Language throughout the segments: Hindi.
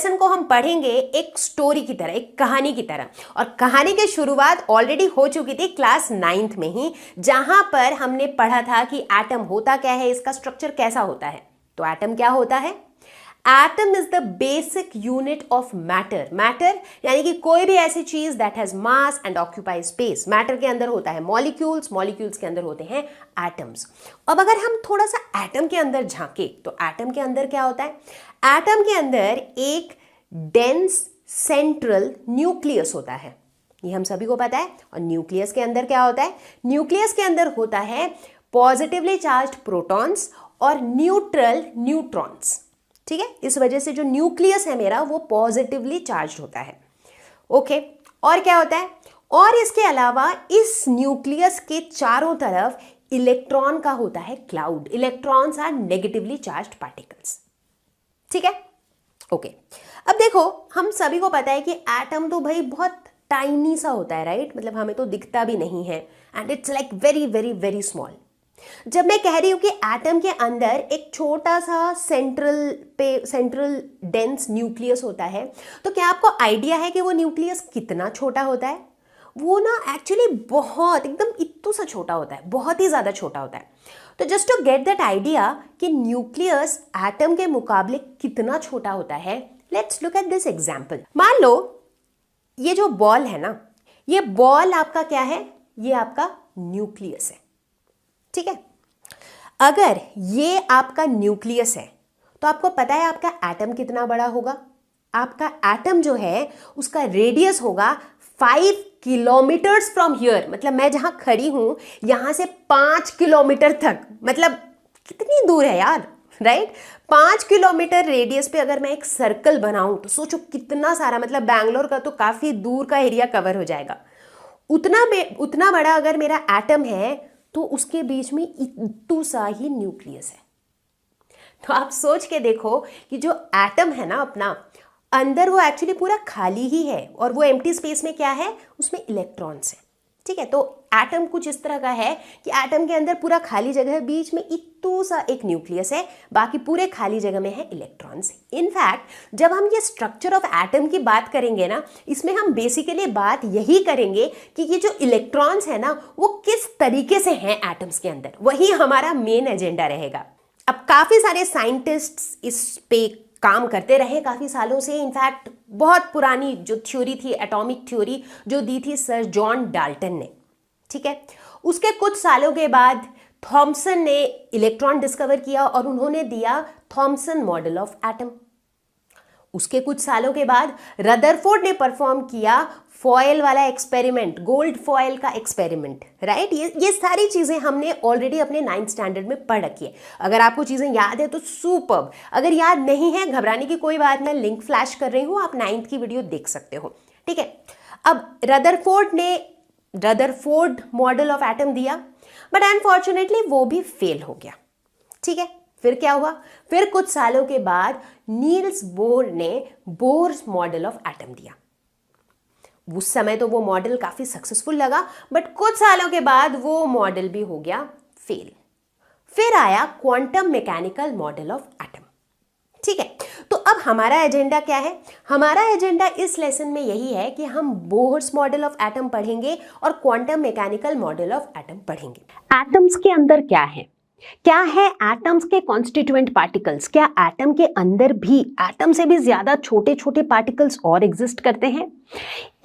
लेसन को हम पढ़ेंगे एक स्टोरी की तरह, एक कहानी की तरह। और कहानी की शुरुआत ऑलरेडी हो चुकी थी क्लास 9th में ही, जहां पर हमने पढ़ा था कि एटम होता क्या है, इसका स्ट्रक्चर कैसा होता है। तो एटम क्या होता है? Atom is the basic unit of matter. Matter यानी कि कोई भी ऐसी चीज that has mass and occupy space. Matter के अंदर होता है मॉलिक्यूल्स, मॉलिक्यूल्स के अंदर होते हैं एटम्स। अब अगर हम थोड़ा सा एटम के अंदर झांके तो एटम के अंदर क्या होता है? एटम के अंदर एक डेंस सेंट्रल न्यूक्लियस होता है, ये हम सभी को पता है। और न्यूक्लियस के अंदर क्या होता है? न्यूक्लियस के अंदर होता है पॉजिटिवली चार्ज्ड प्रोटॉन्स और न्यूट्रल न्यूट्रॉन्स। ठीक है, इस वजह से जो न्यूक्लियस है मेरा वो पॉजिटिवली चार्ज्ड होता है। ओके, और क्या होता है? और इसके अलावा इस न्यूक्लियस के चारों तरफ इलेक्ट्रॉन का होता है cloud. Electrons are negatively charged particles. ठीक है, ओके। अब देखो, हम सभी को पता है कि एटम तो भाई बहुत टाइनी सा होता है, राइट? मतलब हमें तो दिखता भी नहीं है, and it's like very very very small. जब मैं कह रही हूं कि एटम के अंदर एक छोटा सा सेंट्रल डेंस न्यूक्लियस होता है, तो क्या आपको आइडिया है कि वो न्यूक्लियस कितना छोटा होता है? वो ना एक्चुअली बहुत एकदम इतना सा छोटा होता है, बहुत ही ज्यादा छोटा होता है। तो just to get that idea कि न्यूक्लियस एटम के मुकाबले कितना छोटा होता है, let's look at this example. मान लो ये जो बॉल है ना, ये बॉल आपका क्या है? ये आपका न्यूक्लियस है। ठीक है, अगर ये आपका न्यूक्लियस है तो आपको पता है आपका एटम कितना बड़ा होगा? आपका एटम जो है उसका रेडियस होगा 5 किलोमीटर्स फ्रॉम हियर। मतलब मैं जहां खड़ी हूं यहां से 5 किलोमीटर तक, मतलब कितनी दूर है यार, राइट? 5 किलोमीटर रेडियस पे अगर मैं एक सर्कल बनाऊं तो सोचो कितना सारा, मतलब बैंगलोर का तो काफी दूर का एरिया कवर हो जाएगा। उतना बड़ा अगर मेरा एटम है तो उसके बीच में इतना सा ही न्यूक्लियस है। तो आप सोच के देखो कि जो एटम है ना अपना, अंदर वो एक्चुअली पूरा खाली ही है, और वो एम्प्टी स्पेस में क्या है? उसमें इलेक्ट्रॉन्स है। ठीक है, तो एटम कुछ इस तरह का है कि एटम के अंदर पूरा खाली जगह है, बीच में इतना सा एक न्यूक्लियस है, बाकी पूरे खाली जगह में है इलेक्ट्रॉन्स। इनफैक्ट जब हम ये स्ट्रक्चर ऑफ एटम की बात करेंगे ना, इसमें हम बेसिकली बात यही करेंगे कि ये जो इलेक्ट्रॉन्स है ना वो किस तरीके से हैं एटम्स के अंदर, वही हमारा मेन एजेंडा रहेगा। अब काफी सारे साइंटिस्ट्स इस पे काम करते रहे काफी सालों से। इनफैक्ट बहुत पुरानी जो थ्योरी थी, एटॉमिक थ्योरी, जो दी थी सर जॉन डाल्टन ने। ठीक है, उसके कुछ सालों के बाद थॉमसन ने इलेक्ट्रॉन डिस्कवर किया और उन्होंने दिया थॉमसन मॉडल ऑफ एटम। उसके कुछ सालों के बाद रदरफोर्ड ने परफॉर्म किया फॉयल वाला एक्सपेरिमेंट, गोल्ड फॉयल का एक्सपेरिमेंट, राइट? ये सारी चीजें हमने ऑलरेडी अपने 9th स्टैंडर्ड में पढ़ रखी है। अगर आपको चीजें याद है तो सुपर्ब, अगर याद नहीं है घबराने की कोई बात, मैं लिंक फ्लैश कर रही हूं, आप 9th की वीडियो देख सकते हो। ठीक है, अब रदरफोर्ड ने रदरफोर्ड मॉडल ऑफ एटम दिया, बट अनफॉर्चुनेटली वो भी फेल हो गया। ठीक है, फिर क्या हुआ? फिर कुछ सालों के बाद नील्स बोर ने बोर्स मॉडल ऑफ एटम दिया। उस समय तो वो मॉडल काफी सक्सेसफुल लगा, बट कुछ सालों के बाद वो मॉडल भी हो गया फेल। फिर आया quantum mechanical model of atom. ठीक है, तो अब हमारा एजेंडा क्या है? हमारा एजेंडा इस लेसन में यही है कि हम बोर्स मॉडल ऑफ एटम पढ़ेंगे और quantum mechanical model of atom पढ़ेंगे। एटम्स के अंदर क्या है? क्या है एटम्स के कॉन्स्टिट्यूएंट पार्टिकल्स? क्या एटम के अंदर भी एटम से भी ज्यादा छोटे छोटे पार्टिकल्स और एग्जिस्ट करते हैं?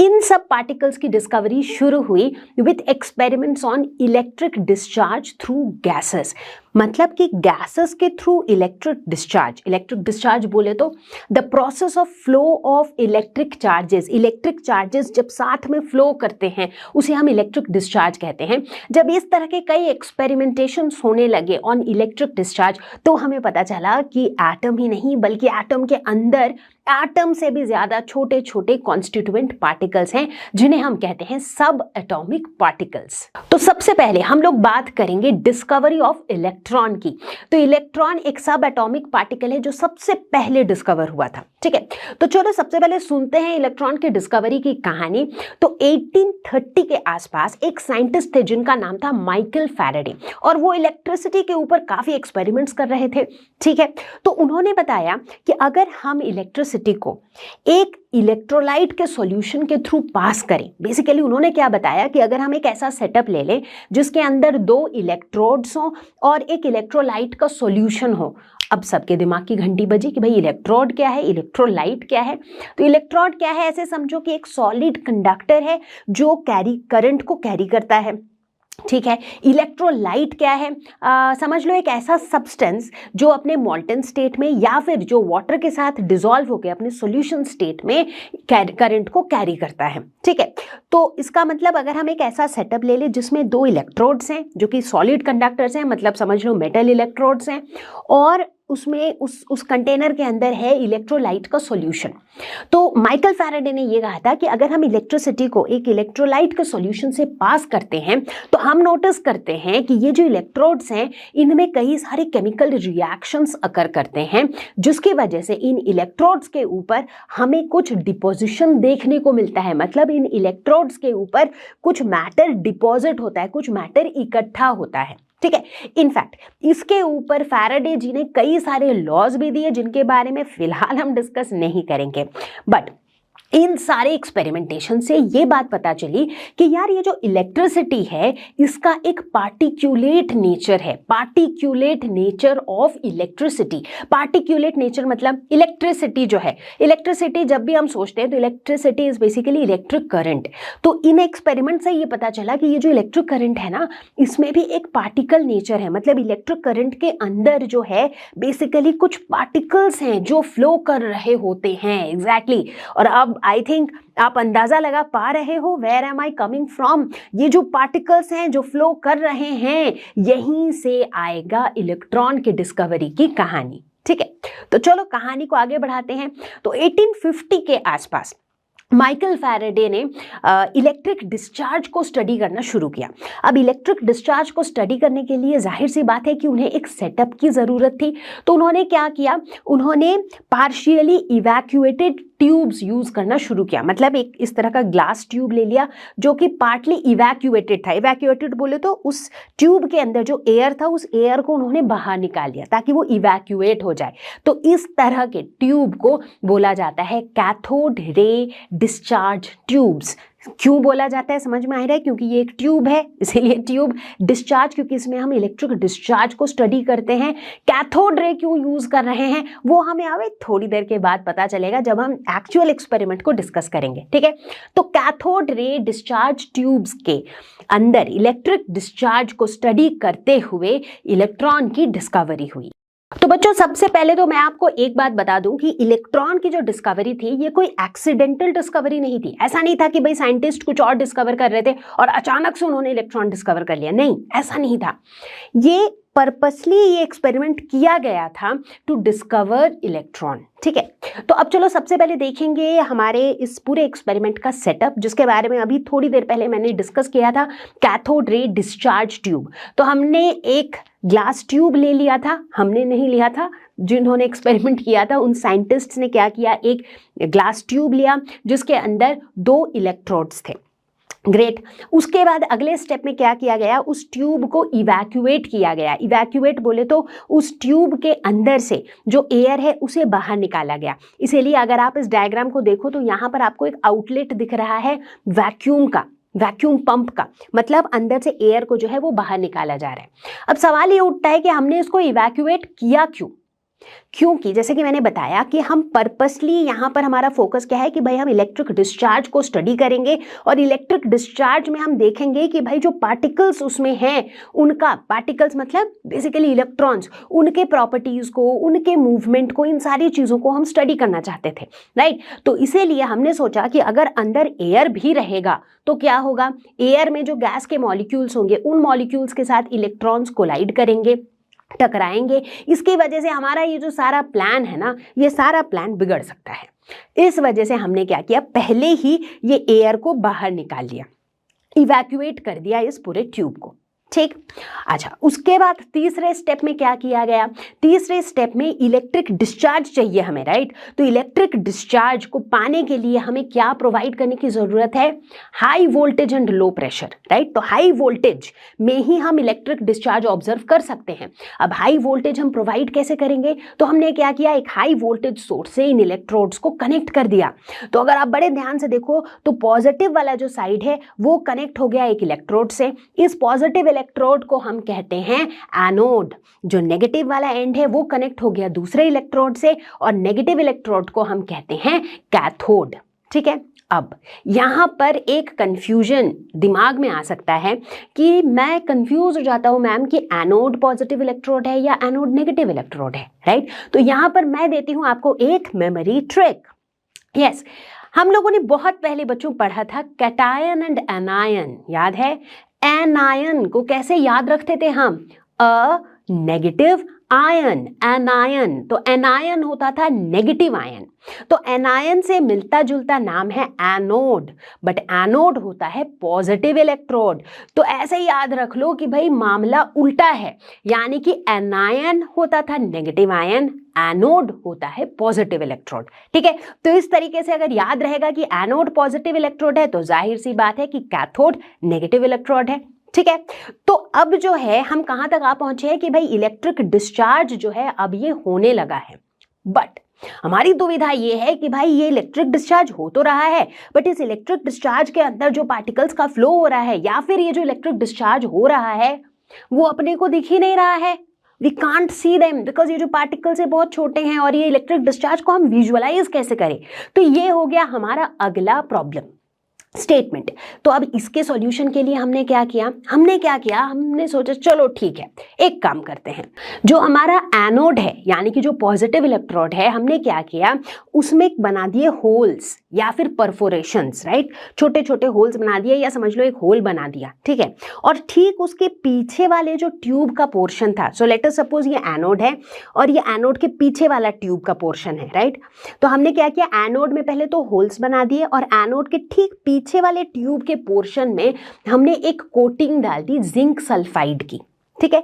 इन सब पार्टिकल्स की डिस्कवरी शुरू हुई with experiments on electric discharge through gases. मतलब कि गैसेस के थ्रू इलेक्ट्रिक डिस्चार्ज बोले तो the process of flow of electric charges जब साथ में फ्लो करते हैं उसे हम इलेक्ट्रिक डिस्चार्ज कहते हैं। जब इस तरह के कई एक्सपेरिमेंटेशंस होने लगे ऑन इलेक्ट्रिक डिस्चार्ज, तो हमें पता चला कि एटम ही नहीं बल्कि एटम के अंदर एटम से भी ज्यादा छोटे छोटे कॉन्स्टिट्यूएंट पार्टिकल्स हैं, जिन्हें हम कहते हैं सब एटॉमिक पार्टिकल्स। तो सबसे पहले हम लोग बात करेंगे डिस्कवरी ऑफ इलेक्ट्रॉन की। तो इलेक्ट्रॉन एक सब एटॉमिक पार्टिकल है जो सबसे पहले डिस्कवर हुआ था। ठीक है, तो चलो सबसे पहले सुनते हैं इलेक्ट्रॉन की डिस्कवरी की कहानी। तो 1830 के आसपास एक साइंटिस्ट थे जिनका नाम था माइकल फैराडे, और वो इलेक्ट्रिसिटी के ऊपर काफी एक्सपेरिमेंट्स कर रहे थे। ठीक है, तो उन्होंने बताया कि अगर हम इलेक्ट्रिसिटी को एक इलेक्ट्रोलाइट के सॉल्यूशन के थ्रू पास करें, बेसिकली उन्होंने क्या बताया कि अगर हम एक ऐसा सेटअप ले लें जिसके अंदर 2 इलेक्ट्रोड्स हो और एक इलेक्ट्रोलाइट का सॉल्यूशन हो। अब सबके दिमाग की घंटी बजी कि भाई इलेक्ट्रोड क्या है, इलेक्ट्रोलाइट क्या है। तो इलेक्ट्रोड क्या है, ऐसे समझो कि एक सॉलिड कंडक्टर है जो करंट को कैरी करता है। ठीक है, इलेक्ट्रोलाइट क्या है, समझ लो एक ऐसा सब्सटेंस जो अपने मॉल्टन स्टेट में या फिर जो वाटर के साथ डिसॉल्व होकर अपने सॉल्यूशन स्टेट में करंट को कैरी करता है। ठीक है, तो इसका मतलब अगर हम एक ऐसा सेटअप ले लें जिसमें 2 इलेक्ट्रोड्स हैं जो कि सॉलिड कंडक्टर्स हैं, मतलब समझ लो मेटल इलेक्ट्रोड्स हैं, और उसमें उस कंटेनर के अंदर है इलेक्ट्रोलाइट का सॉल्यूशन। तो माइकल फैराडे ने ये कहा था कि अगर हम इलेक्ट्रिसिटी को एक इलेक्ट्रोलाइट के सॉल्यूशन से पास करते हैं तो हम नोटिस करते हैं कि ये जो इलेक्ट्रोड्स हैं इनमें कई सारे केमिकल रिएक्शंस अकर करते हैं, जिसकी वजह से इन इलेक्ट्रोड्स के ऊपर हमें कुछ डिपोजिशन देखने को मिलता है। मतलब इन इलेक्ट्रोड्स के ऊपर कुछ मैटर डिपॉजिट होता है, कुछ मैटर इकट्ठा होता है। ठीक है, इनफैक्ट इसके ऊपर फैराडे जी ने कई सारे लॉज भी दिए जिनके बारे में फिलहाल हम डिस्कस नहीं करेंगे। बट इन सारे एक्सपेरिमेंटेशन से ये बात पता चली कि यार ये जो इलेक्ट्रिसिटी है इसका एक पार्टिक्यूलेट नेचर है। Particulate nature of electricity. Particulate nature मतलब इलेक्ट्रिसिटी जो है, इलेक्ट्रिसिटी जब भी हम सोचते हैं तो electricity is basically electric current. तो इन एक्सपेरिमेंट से ये पता चला कि ये जो इलेक्ट्रिक करंट है ना, इसमें भी एक पार्टिकल नेचर है। मतलब इलेक्ट्रिक करंट के अंदर जो है बेसिकली कुछ पार्टिकल्स हैं जो फ्लो कर रहे होते हैं। एग्जैक्टली। और अब आई थिंक आप अंदाजा लगा पा रहे हो where am I coming from. ये जो पार्टिकल्स हैं जो फ्लो कर रहे हैं, यहीं से आएगा इलेक्ट्रॉन की डिस्कवरी की कहानी। ठीक है, तो चलो कहानी को आगे बढ़ाते हैं। तो 1850 के आसपास माइकल फैराडे ने इलेक्ट्रिक डिस्चार्ज को स्टडी करना शुरू किया। अब इलेक्ट्रिक डिस्चार्ज को स्टडी करने के लिए जाहिर सी बात है कि उन्हें एक सेटअप की ज़रूरत थी। तो उन्होंने क्या किया, उन्होंने पार्शियली इवैक्यूएटेड ट्यूब्स यूज़ करना शुरू किया। मतलब एक इस तरह का ग्लास ट्यूब ले लिया जो कि पार्टली इवैक्यूएटेड था। इवैक्यूएटेड बोले तो उस ट्यूब के अंदर जो एयर था उस एयर को उन्होंने बाहर निकाल दिया ताकि वो इवैक्यूएट हो जाए। तो इस तरह के ट्यूब को बोला जाता है कैथोड रे डिस्चार्ज ट्यूब्स। क्यों बोला जाता है समझ में आ रहा है, क्योंकि ये एक ट्यूब है इसीलिए ट्यूब। डिस्चार्ज क्योंकि इसमें हम इलेक्ट्रिक डिस्चार्ज को स्टडी करते हैं। कैथोड रे क्यों यूज कर रहे हैं वो हमें अभी थोड़ी देर के बाद पता चलेगा जब हम एक्चुअल एक्सपेरिमेंट को डिस्कस करेंगे। ठीक है, तो कैथोड रे डिस्चार्ज ट्यूब्स के अंदर इलेक्ट्रिक डिस्चार्ज को स्टडी करते हुए इलेक्ट्रॉन की डिस्कवरी हुई। तो बच्चों सबसे पहले तो मैं आपको एक बात बता दूं कि इलेक्ट्रॉन की जो डिस्कवरी थी ये कोई एक्सीडेंटल डिस्कवरी नहीं थी। ऐसा नहीं था कि भाई साइंटिस्ट कुछ और डिस्कवर कर रहे थे और अचानक से उन्होंने इलेक्ट्रॉन डिस्कवर कर लिया। नहीं, ऐसा नहीं था। ये पर्पसली ये एक्सपेरिमेंट किया गया था टू डिस्कवर इलेक्ट्रॉन। ठीक है, तो अब चलो सबसे पहले देखेंगे हमारे इस पूरे एक्सपेरिमेंट का सेटअप, जिसके बारे में अभी थोड़ी देर पहले मैंने डिस्कस किया था, कैथोड रे डिस्चार्ज ट्यूब। तो हमने एक ग्लास ट्यूब ले लिया था, हमने नहीं लिया था, जिन्होंने एक्सपेरिमेंट किया था उन साइंटिस्ट्स ने क्या किया, एक ग्लास ट्यूब लिया जिसके अंदर 2 इलेक्ट्रोड्स थे। ग्रेट। उसके बाद अगले स्टेप में क्या किया गया, उस ट्यूब को इवैक्यूएट किया गया। इवैक्यूएट बोले तो उस ट्यूब के अंदर से जो एयर है उसे बाहर निकाला गया। इसीलिए अगर आप इस डायग्राम को देखो तो यहाँ पर आपको एक आउटलेट दिख रहा है वैक्यूम का, वैक्यूम पंप का। मतलब अंदर से एयर को जो है वो बाहर निकाला जा रहा है। अब सवाल ये उठता है कि हमने इसको इवैक्यूएट किया क्यों? क्योंकि जैसे कि मैंने बताया कि हम पर्पसली यहाँ पर हमारा फोकस क्या है कि भाई हम इलेक्ट्रिक डिस्चार्ज को स्टडी करेंगे और इलेक्ट्रिक डिस्चार्ज में हम देखेंगे कि भाई जो पार्टिकल्स उसमें हैं उनका, पार्टिकल्स मतलब बेसिकली इलेक्ट्रॉन्स, उनके प्रॉपर्टीज को, उनके मूवमेंट को, इन सारी चीज़ों को हम स्टडी करना चाहते थे। राइट, तो इसीलिए हमने सोचा कि अगर अंदर एयर भी रहेगा तो क्या होगा, एयर में जो गैस के मॉलिक्यूल्स होंगे उन मॉलिक्यूल्स के साथ इलेक्ट्रॉन्स कोलाइड करेंगे, टकराएंगे। इसकी वजह से हमारा ये जो सारा प्लान है ना, ये सारा प्लान बिगड़ सकता है। इस वजह से हमने क्या किया, पहले ही ये एयर को बाहर निकाल लिया, इवैक्यूएट कर दिया इस पूरे ट्यूब को। ठीक। अच्छा, उसके बाद तीसरे स्टेप में क्या किया गया? तीसरे स्टेप में इलेक्ट्रिक डिस्चार्ज चाहिए हमें, राइट? तो इलेक्ट्रिक डिस्चार्ज को पाने के लिए हमें क्या प्रोवाइड करने की जरूरत है? High voltage and low pressure, right? तो हाई वोल्टेज में ही हम इलेक्ट्रिक डिस्चार्ज ऑब्जर्व कर सकते हैं। अब हाई वोल्टेज हम प्रोवाइड कैसे करेंगे? तो हमने क्या किया, एक हाई वोल्टेज सोर्स से इन इलेक्ट्रोड्स को कनेक्ट कर दिया। तो अगर आप बड़े ध्यान से देखो तो पॉजिटिव वाला जो साइड है वो कनेक्ट हो गया एक इलेक्ट्रोड से। इस पॉजिटिव इलेक्ट्रोड को हम कहते हैं एनोड। जो नेगेटिव वाला एंड है वो कनेक्ट हो गया दूसरे इलेक्ट्रोड से, और नेगेटिव इलेक्ट्रोड को हम कहते हैं कैथोड। ठीक है। अब यहां पर एक कंफ्यूजन दिमाग में आ सकता है कि मैं कंफ्यूज हो जाता हूं मैम कि एनोड पॉजिटिव इलेक्ट्रोड है या एनोड नेगेटिव इलेक्ट्रोड है, राइट? तो यहां पर मैं देती हूं आपको एक मेमोरी ट्रिक। यस, हम लोगों ने बहुत पहले बच्चों पढ़ा था कैटायन एंड एनायन, याद है? एनायन को कैसे याद रखते थे हम? A negative ion, anion. तो एनायन होता था नेगेटिव आयन। तो एनायन से मिलता जुलता नाम है एनोड, बट एनोड होता है पॉजिटिव इलेक्ट्रोड। तो ऐसे याद रख लो कि भाई मामला उल्टा है, यानी कि एनायन होता था नेगेटिव आयन, एनोड होता है पॉजिटिव इलेक्ट्रोड। ठीक है। तो इस तरीके से अगर याद रहेगा कि एनोड पॉजिटिव इलेक्ट्रोड है तो जाहिर सी बात है कि कैथोड नेगेटिव इलेक्ट्रोड है। ठीक है। तो अब जो है हम कहां तक आ पहुंचे हैं कि भाई इलेक्ट्रिक डिस्चार्ज जो है अब ये होने लगा है, बट हमारी दुविधा ये है कि भाई ये इलेक्ट्रिक डिस्चार्ज हो तो रहा है, बट इस इलेक्ट्रिक डिस्चार्ज के अंदर जो पार्टिकल्स का फ्लो हो रहा है या फिर ये जो इलेक्ट्रिक डिस्चार्ज हो रहा है वो अपने को दिख ही नहीं रहा है। We can't see them because ये जो पार्टिकल्स है बहुत छोटे हैं, और ये इलेक्ट्रिक डिस्चार्ज को हम विजुअलाइज कैसे करें? तो ये हो गया हमारा अगला प्रॉब्लम स्टेटमेंट। तो अब इसके सॉल्यूशन के लिए हमने क्या किया? हमने सोचा चलो ठीक है, एक काम करते हैं, जो हमारा एनोड है यानी कि जो पॉजिटिव इलेक्ट्रोड है, हमने क्या किया, उसमें बना दिए होल्स या फिर परफोरेशंस, राइट? छोटे छोटे होल्स बना दिए, या समझ लो एक होल बना दिया। ठीक है। और ठीक उसके पीछे वाले जो ट्यूब का पोर्शन था, सो लेट अस सपोज ये एनोड है और ये एनोड के पीछे वाला ट्यूब का पोर्शन है, राइट? तो हमने क्या किया, एनोड में पहले तो होल्स बना दिए और एनोड के ठीक पीछे वाले ट्यूब के पोर्शन में हमने एक कोटिंग डाल दी जिंक सल्फाइड की। ठीक है।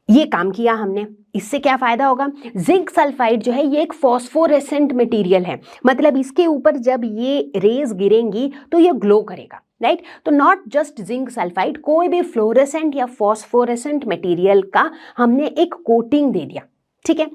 ये काम किया हमने। इससे क्या फायदा होगा? जिंक सल्फाइड जो है ये एक फॉस्फोरेसेंट मटेरियल है, मतलब इसके ऊपर जब ये रेज गिरेंगी तो ये ग्लो करेगा, राइट? तो नॉट जस्ट जिंक सल्फाइड, कोई भी फ्लोरेसेंट या फॉस्फोरेसेंट मटेरियल का हमने एक कोटिंग दे दिया। ठीक है।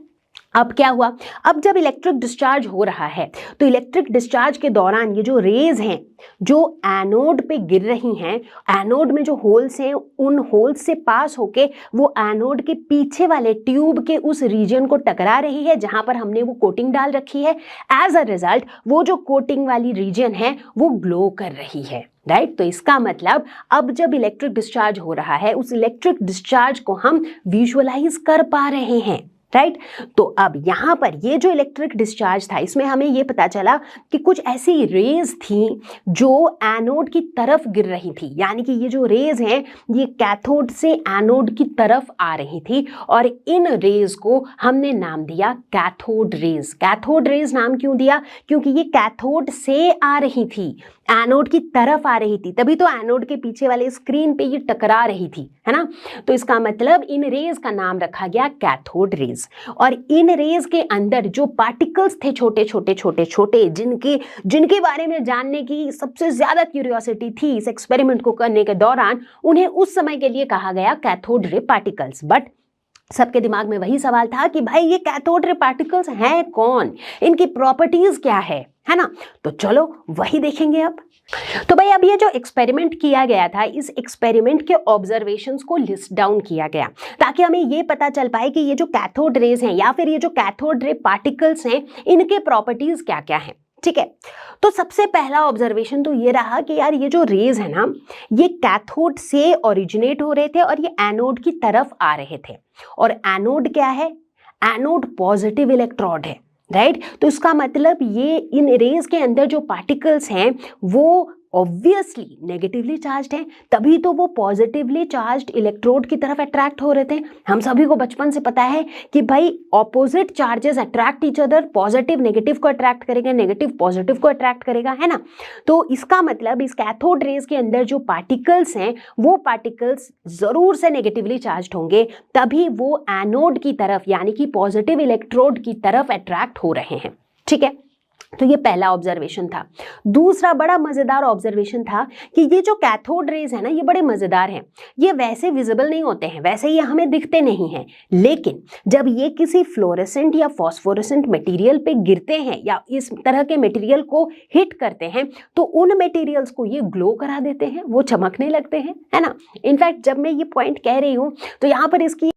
अब क्या हुआ, अब जब इलेक्ट्रिक डिस्चार्ज हो रहा है तो इलेक्ट्रिक डिस्चार्ज के दौरान ये जो रेज हैं जो एनोड पे गिर रही हैं, एनोड में जो होल्स हैं उन होल्स से पास होके वो एनोड के पीछे वाले ट्यूब के उस रीजन को टकरा रही है जहां पर हमने वो कोटिंग डाल रखी है। एज अ रिजल्ट वो जो कोटिंग वाली रीजन है वो ग्लो कर रही है, राइट? तो इसका मतलब अब जब इलेक्ट्रिक डिस्चार्ज हो रहा है उस इलेक्ट्रिक डिस्चार्ज को हम विजुअलाइज कर पा रहे हैं, राइट? तो अब यहां पर ये जो इलेक्ट्रिक डिस्चार्ज था इसमें हमें ये पता चला कि कुछ ऐसी रेज थी जो एनोड की तरफ गिर रही थी, यानी कि ये जो रेज हैं ये कैथोड से एनोड की तरफ आ रही थी, और इन रेज को हमने नाम दिया कैथोड रेज। कैथोड रेज नाम क्यों दिया? क्योंकि ये कैथोड से आ रही थी, एनोड की तरफ आ रही थी, तभी तो एनोड के पीछे वाले स्क्रीन पे ये टकरा रही थी, है ना? तो इसका मतलब इन रेज का नाम रखा गया कैथोड रेज। और इन रेज के अंदर जो पार्टिकल्स थे छोटे छोटे छोटे छोटे जिनके बारे में जानने की सबसे ज्यादा क्यूरियोसिटी थी इस एक्सपेरिमेंट को करने के दौरान, उन्हें उस समय के लिए कहा गया कैथोड रे पार्टिकल्स। बट सबके दिमाग में वही सवाल था कि भाई ये कैथोड रे पार्टिकल्स हैं कौन, इनकी प्रॉपर्टीज क्या है ना? तो चलो वही देखेंगे अब। तो भाई अब ये जो एक्सपेरिमेंट किया गया था इस एक्सपेरिमेंट के ऑब्जर्वेशंस को लिस्ट डाउन किया गया ताकि हमें ये पता चल पाए कि ये जो कैथोड रेज हैं या फिर ये जो कैथोड रे पार्टिकल्स हैं इनके प्रॉपर्टीज क्या क्या हैं। ठीक है। तो सबसे पहला ऑब्जर्वेशन तो ये रहा कि यार ये जो रेज है ना ये कैथोड से ओरिजिनेट हो रहे थे और ये एनोड की तरफ आ रहे थे, और एनोड क्या है? एनोड पॉजिटिव इलेक्ट्रोड है, राइट? तो इसका मतलब ये इन रेज के अंदर जो पार्टिकल्स हैं वो ऑब्वियसली नेगेटिवली चार्ज्ड है, तभी तो वो पॉजिटिवली चार्ज्ड इलेक्ट्रोड की तरफ अट्रैक्ट हो रहे थे। हम सभी को बचपन से पता है कि भाई opposite charges attract each other, positive negative को अट्रैक्ट करेगा, नेगेटिव पॉजिटिव को अट्रैक्ट करेगा, है ना। तो इसका मतलब इस कैथोड रेज के अंदर जो पार्टिकल्स हैं वो पार्टिकल्स जरूर से नेगेटिवली चार्ज्ड होंगे, तभी वो एनोड की तरफ यानी कि पॉजिटिव इलेक्ट्रोड की तरफ अट्रैक्ट हो रहे हैं। ठीक है, तो ये पहला ऑब्जर्वेशन था। दूसरा बड़ा मजेदार ऑब्जर्वेशन था कि ये जो कैथोड रेज है ना, ये बड़े मजेदार हैं। ये वैसे विजिबल नहीं होते हैं, वैसे ये हमें दिखते नहीं हैं, लेकिन जब ये किसी फ्लोरेसेंट या फॉस्फोरेसेंट मटेरियल पे गिरते हैं या इस तरह के मटेरियल को हिट करते हैं तो उन मटेरियल्स को ये ग्लो करा देते हैं, वो चमकने लगते हैं, है ना। इनफैक्ट जब मैं ये पॉइंट कह रही हूँ तो यहाँ पर इसकी